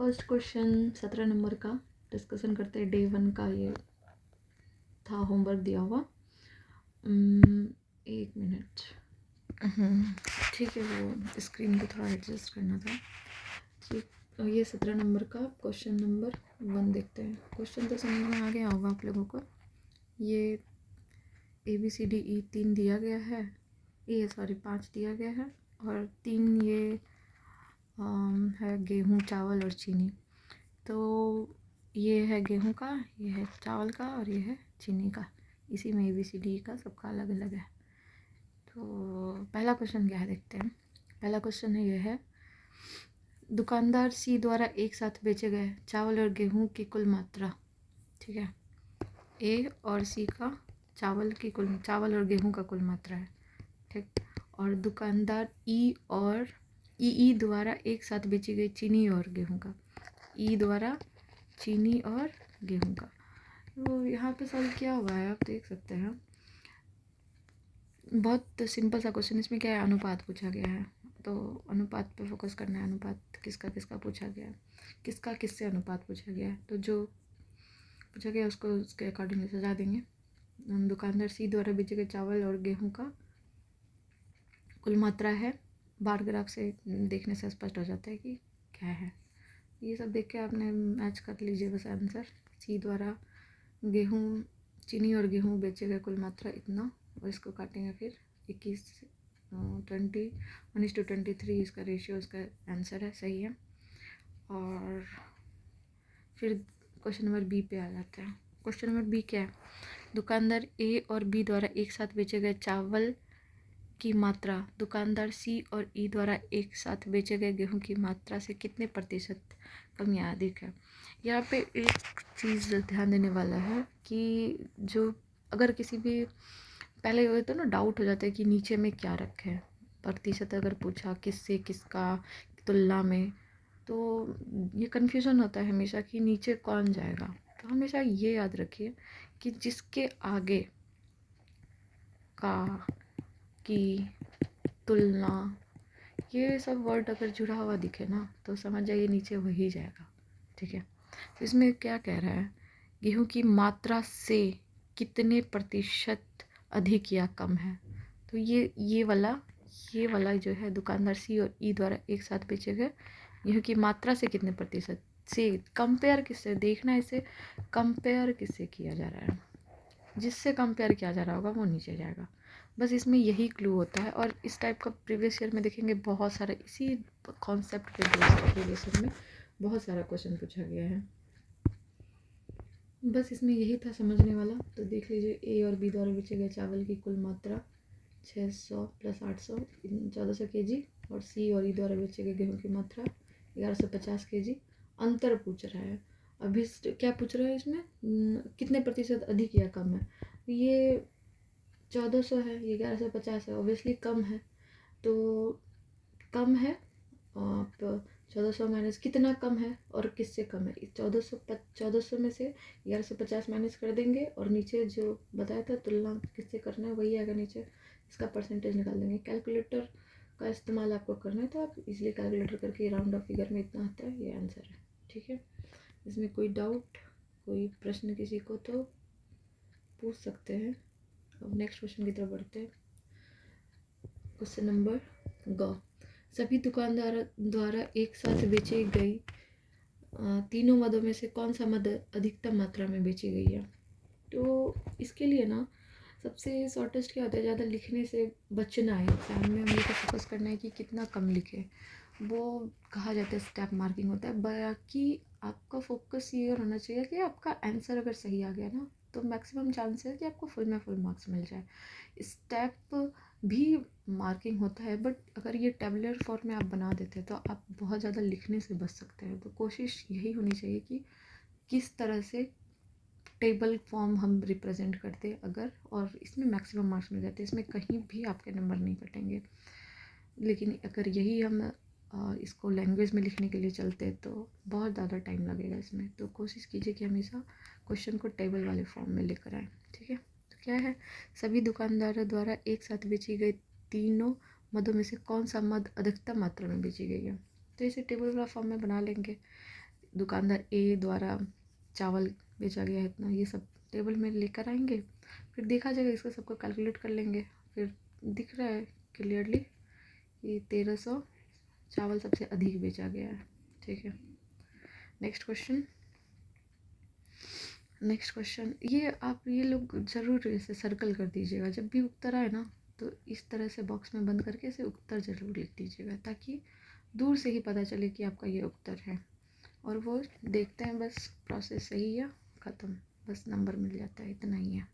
First question 17 number का discussion करते हैं। डे 1 का ये था होमवर्क दिया हुआ। 1 मिनट। ठीक है, वो स्क्रीन को थोड़ा एडजस्ट करना था। ठीक, तो ये 17 नंबर का क्वेश्चन नंबर 1 देखते हैं। क्वेश्चन तो समझ में आ गया होगा आप लोगों को। ये ABCDE 3 दिया गया है, 5 दिया गया है और 3 ये है गेहूँ, चावल और चीनी। तो ये है गेहूँ का, ये है चावल का और ये है चीनी का। इसी में ABCD का सबका अलग अलग है। तो पहला क्वेश्चन क्या है देखते हैं। पहला क्वेश्चन है, ये है दुकानदार C द्वारा एक साथ बेचे गए चावल और गेहूँ की कुल मात्रा। ठीक है, A और C का चावल और गेहूँ का कुल मात्रा है। ठीक, और दुकानदार E द्वारा एक साथ बेची गई चीनी और गेहूँ का, E द्वारा चीनी और गेहूँ का। तो यहाँ पे सॉल्व किया हुआ है, आप देख सकते हैं। बहुत सिंपल सा क्वेश्चन। इसमें क्या है, अनुपात पूछा गया है, तो अनुपात पे फोकस करना है। अनुपात किसका किसका पूछा गया है, किसका किससे अनुपात पूछा गया है, तो जो पूछा गया उसको उसके अकॉर्डिंगली सजा देंगे। दुकानदार C द्वारा बेचे गए चावल और गेहूँ का कुल मात्रा है। बार ग्राफ से देखने से स्पष्ट हो जाता है कि क्या है। ये सब देख के आपने मैच कर लीजिए बस आंसर। C द्वारा गेहूँ, चीनी और गेहूँ बेचे गए कुल मात्रा इतना, और इसको काटेंगे फिर 21 20 1:23 इसका रेशियो, इसका आंसर है, सही है। और फिर क्वेश्चन नंबर B पे आ जाते हैं। क्वेश्चन नंबर B क्या है, दुकानदार A और B द्वारा एक साथ बेचे गए चावल की मात्रा दुकानदार C और E द्वारा एक साथ बेचे गए गेहूं की मात्रा से कितने प्रतिशत कम या अधिक है। यहाँ पे एक चीज़ ध्यान देने वाला है कि जो अगर किसी भी पहले ये तो ना डाउट हो जाता है कि नीचे में क्या रखें। प्रतिशत अगर पूछा किससे किसका तुलना में, तो ये कन्फ्यूज़न होता है हमेशा कि नीचे कौन जाएगा। तो हमेशा ये याद रखिए कि जिसके आगे का, की, तुलना, ये सब वर्ड अगर जुड़ा हुआ दिखे ना तो समझ जाइए नीचे वही जाएगा। ठीक है, तो इसमें क्या कह रहा है, गेहूं की मात्रा से कितने प्रतिशत अधिक या कम है। तो ये वाला जो है दुकानदार C और E द्वारा एक साथ बेचे गए गेहूं की मात्रा से कितने प्रतिशत से कंपेयर किससे देखना है, इसे कंपेयर किससे किया जा रहा है। जिससे कंपेयर किया जा रहा होगा वो नीचे जाएगा। बस इसमें यही क्लू होता है। और इस टाइप का प्रीवियस ईयर में देखेंगे बहुत सारा इसी कॉन्सेप्ट पे प्रीवियस ईयर में बहुत सारा क्वेश्चन पूछा गया है। बस इसमें यही था समझने वाला। तो देख लीजिए, A और B द्वारा बेचे गए चावल की कुल मात्रा 600 + 800 1400 kg, और C और E द्वारा बेचे गए गेहूँ की मात्रा 1150 kg। अंतर पूछ रहा है। अभी क्या पूछ रहा है इसमें, कितने प्रतिशत अधिक या कम है। ये 1400 है, ये 1150 है, ऑब्वियसली कम है। तो कम है, आप 1400 माइनस कितना कम है और किससे कम है। 1400 में से 1150 माइनस कर देंगे और नीचे जो बताया था तुलना किससे करना है वही आएगा नीचे, इसका परसेंटेज निकाल देंगे। कैलकुलेटर का इस्तेमाल आपको करना है तो आप इजीली कैलकुलेटर करके राउंड ऑफ फिगर में इतना आता है, ये आंसर है। ठीक है, इसमें कोई डाउट, कोई प्रश्न किसी को तो पूछ सकते हैं। अब नेक्स्ट क्वेश्चन की तरफ बढ़ते हैं। क्वेश्चन नंबर ग, सभी दुकानदार द्वारा एक साथ बेची गई तीनों मदों में से कौन सा मद अधिकतम मात्रा में बेची गई है। तो इसके लिए ना सबसे शॉर्टेस्ट क्या होता है, ज़्यादा लिखने से बचना है। एग्जाम में हम लोग को फोकस करना है कि कितना कम लिखे, वो कहा जाता है स्टेप मार्किंग होता है। बाकी आपका फोकस ये होना चाहिए कि आपका आंसर अगर सही आ गया ना तो मैक्सिमम चांस है कि आपको फुल में फुल मार्क्स मिल जाए। स्टेप भी मार्किंग होता है, बट अगर ये टेबुलर फॉर्म में आप बना देते हैं तो आप बहुत ज़्यादा लिखने से बच सकते हैं। तो कोशिश यही होनी चाहिए कि किस तरह से टेबल फॉर्म हम रिप्रेजेंट करते अगर, और इसमें मैक्सिमम मार्क्स मिल जाते हैं। इसमें कहीं भी आपके नंबर नहीं कटेंगे। लेकिन अगर यही हम इसको लैंग्वेज में लिखने के लिए चलते हैं तो बहुत ज़्यादा टाइम लगेगा इसमें। तो कोशिश कीजिए कि हमेशा क्वेश्चन को टेबल वाले फॉर्म में लेकर आएँ। ठीक है, तो क्या है, सभी दुकानदारों द्वारा एक साथ बेची गई तीनों मदों में से कौन सा मद अधिकतम मात्रा में बेची गई है। तो इसे टेबल वाला फॉर्म में बना लेंगे। दुकानदार ए द्वारा चावल बेचा गया है इतना, ये सब टेबल में लेकर आएंगे, फिर देखा जाएगा, इसका सबको कैलकुलेट कर लेंगे, फिर दिख रहा है क्लियरली ये 1300 चावल सबसे अधिक बेचा गया है। ठीक है, नेक्स्ट क्वेश्चन ये आप ये लोग ज़रूर इसे सर्कल कर दीजिएगा, जब भी उत्तर आए ना तो इस तरह से बॉक्स में बंद करके इसे उत्तर ज़रूर लिख दीजिएगा, ताकि दूर से ही पता चले कि आपका ये उत्तर है। और वो देखते हैं बस प्रोसेस सही है, ख़त्म, बस नंबर मिल जाता है, इतना ही है।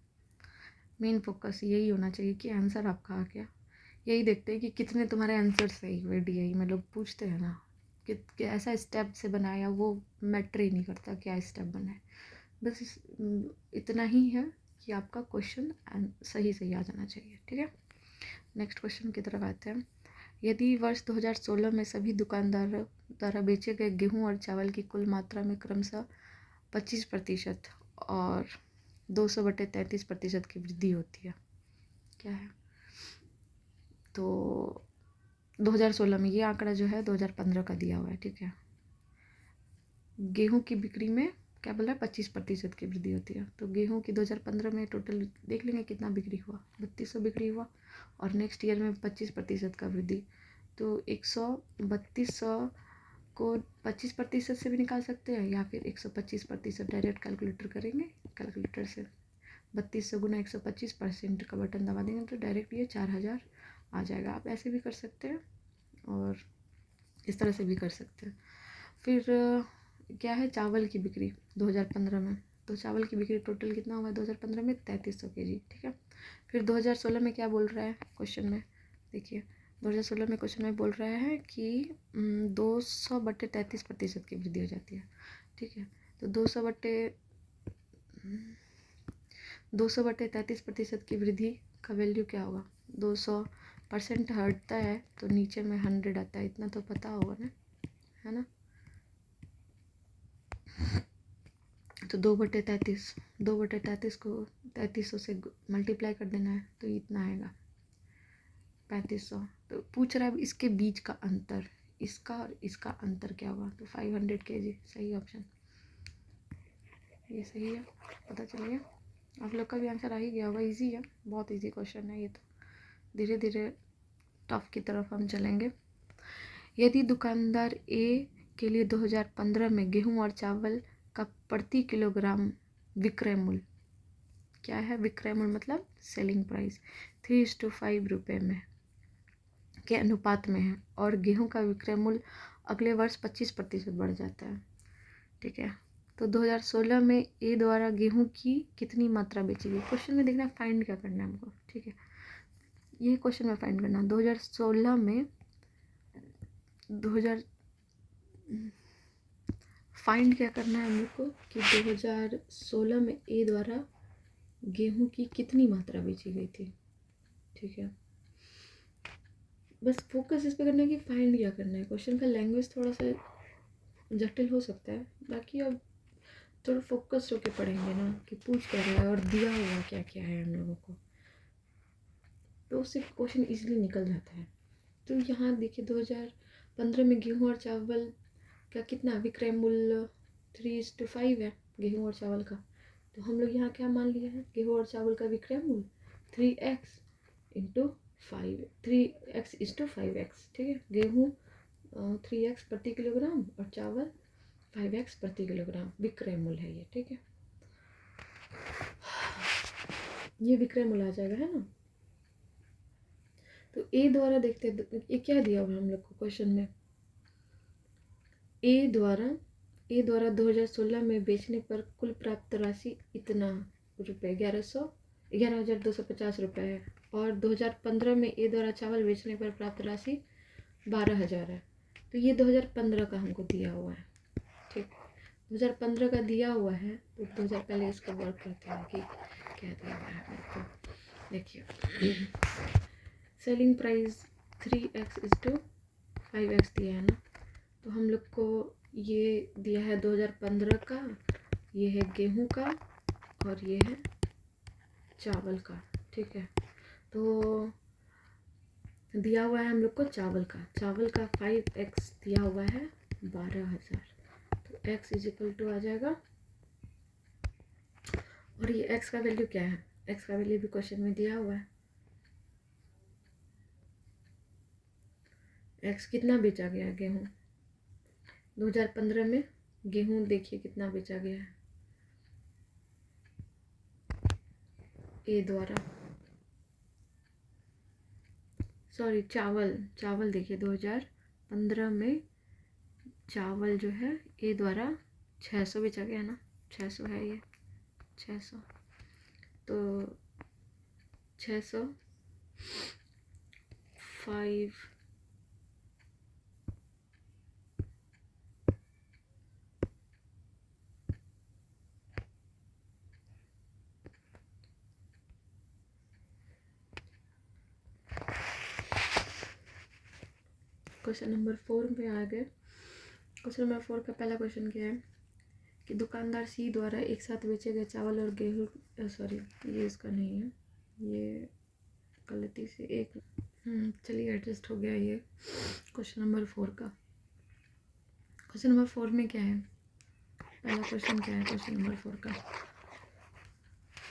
मेन फोकस यही होना चाहिए कि आंसर आपका आ गया। यही देखते हैं कि कितने तुम्हारे आंसर सही हुए। DI में लोग पूछते हैं ना कि ऐसा स्टेप से बनाया, वो मैटर ही नहीं करता क्या स्टेप बना है, बस इतना ही है कि आपका क्वेश्चन सही आ जाना चाहिए। ठीक है, नेक्स्ट क्वेश्चन की तरफ आते हैं। यदि वर्ष 2016 में सभी दुकानदारों द्वारा बेचे गए गेहूं और चावल की कुल मात्रा में क्रमशः 25% और 200/33% की वृद्धि होती है, क्या है? तो 2016 में, ये आंकड़ा जो है 2015 का दिया हुआ है। ठीक है, गेहूं की बिक्री में क्या बोला है, 25% की वृद्धि होती है। तो गेहूं की 2015 में टोटल देख लेंगे कितना बिक्री हुआ, 3200 बिक्री हुआ, और नेक्स्ट ईयर में 25% का वृद्धि, तो 13200 को 25% से भी निकाल सकते हैं, या फिर 125% डायरेक्ट कैलकुलेटर करेंगे, कैलकुलेटर से 3200 गुना 125% का बटन दबा देंगे तो डायरेक्ट ये 4000 आ जाएगा। आप ऐसे भी कर सकते हैं और इस तरह से भी कर सकते हैं। फिर क्या है, चावल की बिक्री 2015 में, तो चावल की बिक्री टोटल कितना हुआ है 2015 में, 3300 kg। ठीक है, फिर 2016 में क्या बोल रहा है क्वेश्चन में, देखिए 2016 में क्वेश्चन में बोल रहा है कि 200/33% की वृद्धि हो जाती है। ठीक है, तो 200/33% की वृद्धि का वैल्यू क्या होगा, 200% हटता है तो नीचे में 100 आता है, इतना तो पता होगा ना, है ना। तो 2/33 को 3300 से मल्टीप्लाई कर देना है तो इतना आएगा 3500। तो पूछ रहा है इसके बीच का अंतर, इसका और इसका अंतर क्या होगा, तो 500 kg सही ऑप्शन, ये सही है। पता चल गया, आप लोग का भी आंसर आ ही गया होगा। इजी है, बहुत इजी क्वेश्चन है ये तो। धीरे धीरे टफ की तरफ हम चलेंगे। यदि दुकानदार ए के लिए 2015 में गेहूं और चावल का प्रति किलोग्राम विक्रय मूल्य, क्या है विक्रय मूल्य मतलब सेलिंग प्राइस, 3:5 रुपये में के अनुपात में है, और गेहूं का विक्रय मूल्य अगले वर्ष 25% बढ़ जाता है। ठीक है, तो 2016 में ए द्वारा गेहूं की कितनी मात्रा बेची गई, क्वेश्चन में देखना फाइंड क्या करना है हमको। ठीक है, ये क्वेश्चन में फाइंड करना 2016 में 2000 फाइंड क्या करना है हम लोग को कि 2016 में ए द्वारा गेहूं की कितनी मात्रा बेची गई थी। ठीक है, बस फोकस इस पे करना है कि फाइंड क्या करना है। क्वेश्चन का लैंग्वेज थोड़ा सा जटिल हो सकता है, बाकी अब थोड़ा फोकस होके पढ़ेंगे ना कि पूछ क्या रहा है और दिया हुआ क्या क्या है हम लोगों को, तो उससे क्वेश्चन इजीली निकल जाता है। तो यहाँ देखिए 2015 में गेहूं और चावल का कितना विक्रय मूल्य 3:5 है गेहूं और चावल का, तो हम लोग यहाँ क्या मान लिए हैं, गेहूं और चावल का विक्रय मूल्य 3x इंटू 5x। ठीक है, गेहूं 3x प्रति किलोग्राम और चावल 5x प्रति किलोग्राम विक्रय मूल्य है ये। ठीक है, ये विक्रय मूल्य आ जाएगा, है ना। तो ए द्वारा देखते हैं ये क्या दिया हुआ हम लोग को क्वेश्चन में, ए द्वारा 2016 में बेचने पर कुल प्राप्त राशि इतना रुपये 11,250 रुपये है, और 2015 में ए द्वारा चावल बेचने पर प्राप्त राशि 12,000 है। तो ये 2015 का हमको दिया हुआ है। ठीक, 2015 का दिया हुआ है, तो 2000 पहले इसको वर्क करते हैं कि क्या दिया हुआ है मेरे को। देखिए सेलिंग प्राइस 3x/5x दिया है ना, तो हम लोग को ये दिया है 2015 का, ये है गेहूं का और ये है चावल का। ठीक है, तो दिया हुआ है हम लोग को चावल का 5x दिया हुआ है 12,000, तो x इज इक्वल टू आ जाएगा, और ये x का वैल्यू क्या है, x का वैल्यू भी क्वेश्चन में दिया हुआ है। x कितना बेचा गया गेहूँ 2015 में, गेहूँ देखिए कितना बेचा गया है ए द्वारा, सॉरी चावल देखिए 2015 में चावल जो है ए द्वारा 600 बेचा गया ना, 600 है ये, 600, तो 600 5 क्वेश्चन नंबर 4 पे आ गए। क्वेश्चन नंबर 4 का पहला क्वेश्चन क्या है कि दुकानदार सी द्वारा एक साथ बेचे गए चावल और गेहूँ, सॉरी ये इसका नहीं है, ये गलती से एक चलिए एडजस्ट हो गया ये। क्वेश्चन नंबर 4 का, क्वेश्चन नंबर 4 में क्या है, पहला क्वेश्चन क्या है क्वेश्चन नंबर 4 का,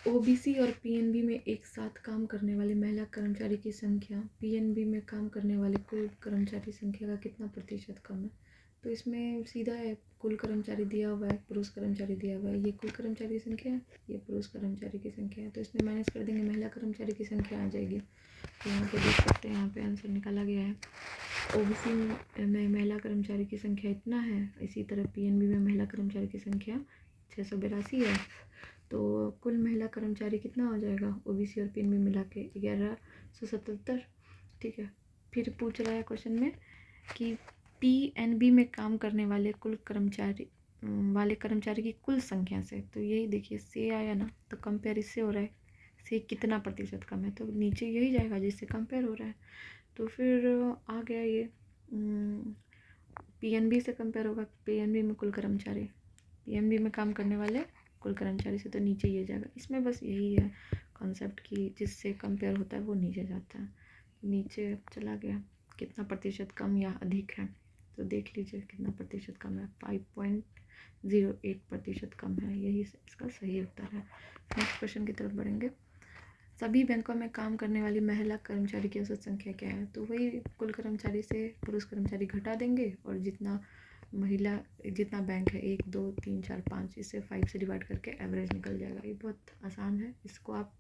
ओबीसी और पीएनबी में एक साथ काम करने वाले महिला कर्मचारी की संख्या पीएनबी में काम करने वाले कुल कर्मचारी संख्या का कितना प्रतिशत कम है। तो इसमें सीधा है, कुल कर्मचारी दिया हुआ है, पुरुष कर्मचारी दिया हुआ है, ये कुल कर्मचारी की संख्या है, ये पुरुष कर्मचारी की संख्या है, तो इसमें माइनस कर देंगे, महिला कर्मचारी की संख्या आ जाएगी। तो यहाँ पे देख सकते हैं, यहाँ पे आंसर निकाला गया है, ओबीसी में महिला कर्मचारी की संख्या इतना है, इसी तरह पीएनबी में महिला कर्मचारी की संख्या 682 है, तो कुल महिला कर्मचारी कितना हो जाएगा ओबीसी और पीएनबी मिला के 1177। ठीक है, फिर पूछ रहा है क्वेश्चन में कि पीएनबी में काम करने वाले कुल कर्मचारी की कुल संख्या से, तो यही देखिए से आया ना, तो कंपेयर इससे हो रहा है, से कितना प्रतिशत कम है, तो नीचे यही जाएगा जिससे कंपेयर हो रहा है, तो फिर आ गया ये पीएनबी से कंपेयर होगा, पीएनबी में कुल कर्मचारी, पीएनबी में काम करने वाले कुल कर्मचारी से, तो नीचे ये जाएगा। इसमें बस यही है कॉन्सेप्ट कि जिससे कंपेयर होता है वो नीचे जाता है, नीचे चला गया, कितना प्रतिशत कम या अधिक है, तो देख लीजिए कितना प्रतिशत कम है, 5.08% कम है, यही इसका सही उत्तर है। नेक्स्ट क्वेश्चन की तरफ बढ़ेंगे, सभी बैंकों में काम करने वाली महिला कर्मचारी की औसत संख्या क्या है, तो वही कुल कर्मचारी से पुरुष कर्मचारी घटा देंगे, और जितना बैंक है 1 2 3 4 5, इसे 5 से डिवाइड करके एवरेज निकल जाएगा। ये बहुत आसान है, इसको आप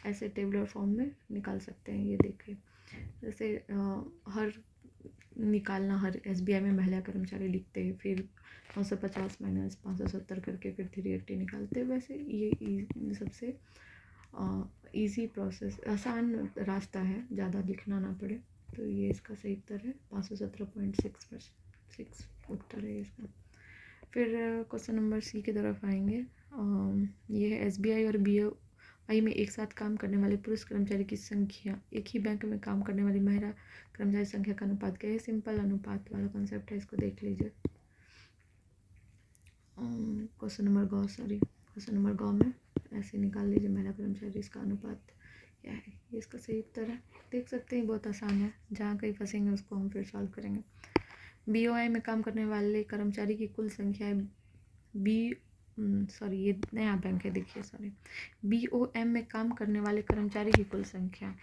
ऐसे टेबलर फॉर्म में निकाल सकते हैं। ये देखिए जैसे हर एसबीआई में महिला कर्मचारी लिखते हैं, फिर 950 माइनस 570 करके फिर 380 निकालते हैं, वैसे ये सबसे इजी प्रोसेस, आसान रास्ता है, ज़्यादा लिखना ना पड़े, तो ये इसका सही उत्तर है, 517.6 उत्तर है इसका। फिर क्वेश्चन नंबर सी की तरफ आएंगे, ये है एसबीआई और बीओआई में एक साथ काम करने वाले पुरुष कर्मचारी की संख्या एक ही बैंक में काम करने वाली महिला कर्मचारी संख्या का अनुपात क्या है। सिंपल अनुपात वाला कॉन्सेप्ट है, इसको देख लीजिए। क्वेश्चन नंबर गौ में ऐसे निकाल लीजिए महिला कर्मचारी, इसका अनुपात क्या है, ये इसका सही उत्तर है। देख सकते हैं बहुत आसान है, जहाँ कहीं फंसेंगे उसको हम फिर सॉल्व करेंगे। बीओआई में काम करने वाले कर्मचारी की कुल संख्या है ये नया बैंक है, देखिए बीओएम में काम करने वाले कर्मचारी की कुल संख्या,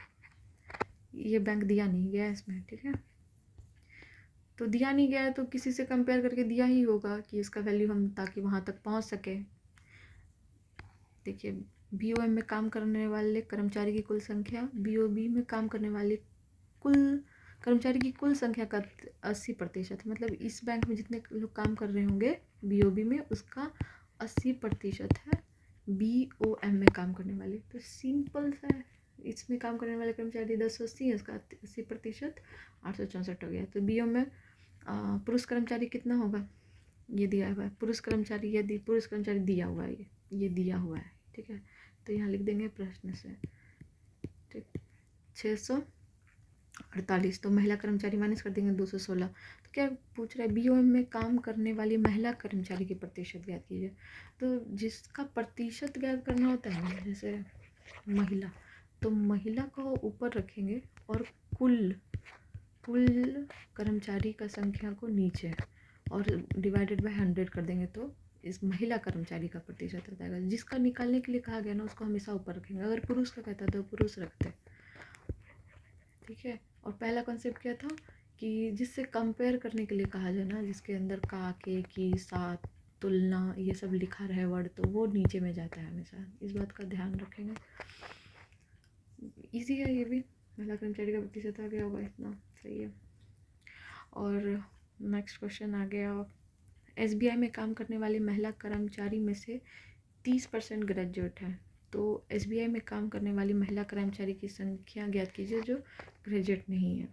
ये बैंक दिया नहीं गया इसमें, ठीक है, तो दिया नहीं गया है तो किसी से कंपेयर करके दिया ही होगा कि इसका वैल्यू हम ताकि वहाँ तक पहुँच सके। देखिए बीओएम में काम करने वाले कर्मचारी की कुल संख्या, बीओबी में काम करने वाले कुल कर्मचारी की कुल संख्या का 80%, मतलब इस बैंक में जितने लोग काम कर रहे होंगे बीओबी में, उसका 80% है बीओएम में काम करने वाले। तो सिंपल सा है, इसमें काम करने वाले कर्मचारी 1080 है, इसका 80% 864 हो गया। तो बीओ में पुरुष कर्मचारी कितना होगा, ये दिया हुआ है, पुरुष कर्मचारी दिया हुआ है, ये दिया हुआ है, ठीक है, तो यहाँ लिख देंगे प्रश्न से, ठीक, 648, तो महिला कर्मचारी माइनस कर देंगे 216। तो क्या पूछ रहा है, बीओएम में काम करने वाली महिला कर्मचारी की प्रतिशत ज्ञात कीजिए। तो जिसका प्रतिशत ज्ञात करना होता है ना, जैसे महिला, तो महिला को ऊपर रखेंगे और कुल कर्मचारी का संख्या को नीचे, और डिवाइडेड बाय 100 कर देंगे तो इस महिला कर्मचारी का प्रतिशत आ जाएगा। जिसका निकालने के लिए कहा गया ना उसको हमेशा ऊपर रखेंगे। अगर पुरुष का कहता तो पुरुष रखते, ठीक है। और पहला कॉन्सेप्ट क्या था कि जिससे कंपेयर करने के लिए कहा जाए ना, जिसके अंदर का, के, की, साथ, तुलना ये सब लिखा रहे वर्ड, तो वो नीचे में जाता है हमेशा। इस बात का ध्यान रखेंगे। इजी है ये भी, महिला कर्मचारी का प्रतिशत आ गया होगा इतना, सही है। और नेक्स्ट क्वेश्चन आ गया, SBI में काम करने वाली महिला कर्मचारी में से 30% ग्रेजुएट है। तो SBI में काम करने वाली महिला कर्मचारी की संख्या ज्ञात कीजिए जो ग्रेजुएट नहीं है।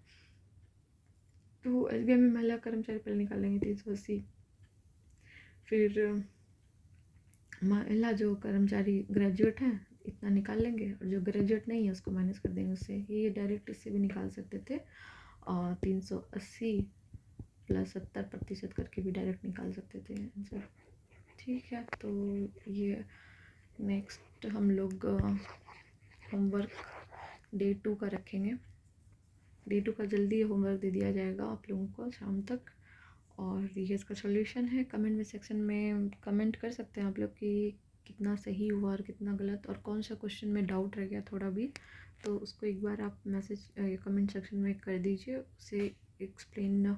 तो SBI में महिला कर्मचारी पहले निकालेंगे 380, फिर महिला जो कर्मचारी ग्रेजुएट हैं इतना निकाल लेंगे, और जो ग्रेजुएट नहीं है उसको माइनस कर देंगे उससे। ये डायरेक्ट इससे भी निकाल सकते थे, और 380 प्लस 70% करके भी डायरेक्ट निकाल सकते थे आंसर, ठीक है। तो ये नेक्स्ट हम लोग होमवर्क डे 2 का रखेंगे। डे 2 का जल्दी होमवर्क दे दिया जाएगा आप लोगों को शाम तक, और ये इसका सॉल्यूशन है। कमेंट में सेक्शन में कमेंट कर सकते हैं आप लोग कि कितना सही हुआ और कितना गलत, और कौन सा क्वेश्चन में डाउट रह गया थोड़ा भी, तो उसको एक बार आप मैसेज कमेंट सेक्शन में कर दीजिए, उसे एक्सप्लेन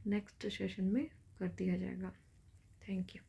नेक्स्ट सेशन में कर दिया जाएगा। Thank you.